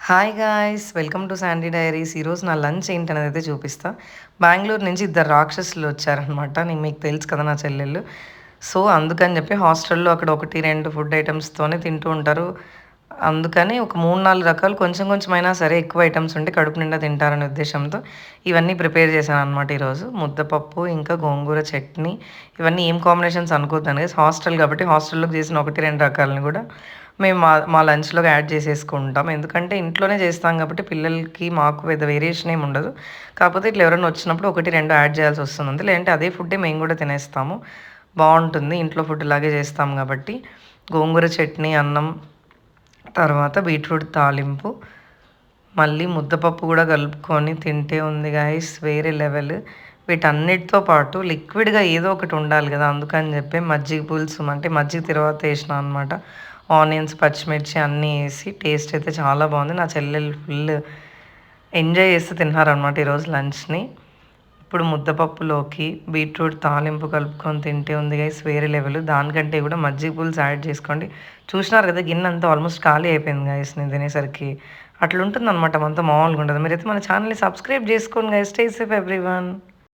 Hi guys! Welcome to Sandy diaries. ఈరోజు నా lunch ఏంటనేదైతే చూపిస్తా. బెంగుళూరు నుంచి ఇద్దరు రాక్షసులు వచ్చారనమాట. మీకు తెలుసు కదా నా చెల్లెళ్ళు. సో, అందుకని చెప్పి హాస్టల్‌లో అక్కడ 1, 2 ఫుడ్ ఐటెమ్స్‌తోనే తింటూ ఉంటారు. అందుకని ఒక 3, 4 రకాలు కొంచెం కొంచెమైనా సరే ఎక్కువ ఐటెమ్స్ ఉంటే కడుపు నిండా తింటారనే ఉద్దేశ్యంతో ఇవన్నీ ప్రిపేర్ చేశాననమాట ఈరోజు. ముద్దపప్పు, ఇంకా గోంగూర చట్నీ. ఇవన్నీ ఏం కాంబినేషన్స్ అనుకోవద్దండి గైస్. హాస్టల్ కాబట్టి హాస్టల్‌లోకి చేసిన 1, 2 రకాలను కూడా మేము మా లంచ్‌లోకి యాడ్ చేసేసుకుంటాం. ఎందుకంటే ఇంట్లోనే చేస్తాం కాబట్టి పిల్లలకి, మాకు పెద్ద వేరియేషన్ ఏమి ఉండదు. కాకపోతే ఇట్లా ఎవరైనా వచ్చినప్పుడు 1, 2 యాడ్ చేయాల్సొస్తుంది. లేదంటే అదే ఫుడ్డే మేము కూడా తినేస్తాము. బావుంటుంది. ఇంట్లో ఫుడ్ లాగే చేస్తాం కాబట్టి. గోంగూర చట్నీ, అన్నం, తర్వాత బీట్రూట్ తాలింపు, మళ్ళీ ముద్దపప్పు కూడా కలుపుకొని తింటే ఉంది గాయ్స్ వేరే లెవెల్. వీటన్నిటితో పాటు లిక్విడ్‌గా ఏదో ఒకటి ఉండాలి గదా! అందుకని చెప్పి మజ్జిగ పులుసు అంటే మజ్జిగ తిరువాత ఏసినా అనమాట. ఆనియన్స్, పచ్చిమిర్చి అన్నీ ఏసి టేస్ట్ అయితే చాలా బావుంది. నా చెల్లెలు ఫుల్ ఎంజాయ్ చేస్తూ తిన్నారనమాట ఈరోజు లంచ్‌ని. ఇప్పుడు ముద్దపప్పులోకి బీట్రూట్ తాలింపు కలుపుకొని తింటే ఉంది గైస్ వేరే లెవెల్. దానికంటే కూడా మజ్జిగ పులుసు యాడ్ చేసుకోండి. చూసినారు కదా గిన్నంతా ఆల్మోస్ట్ ఖాళీ అయిపోయింది గైస్ నేను తినేసరికి. అట్లుంటుందనమాట మనతో మామూలుగా ఉండదు. మీరైతే మన ఛానల్‌ని సబ్స్క్రైబ్ చేసుకోండి గైస్. Stay safe everyone.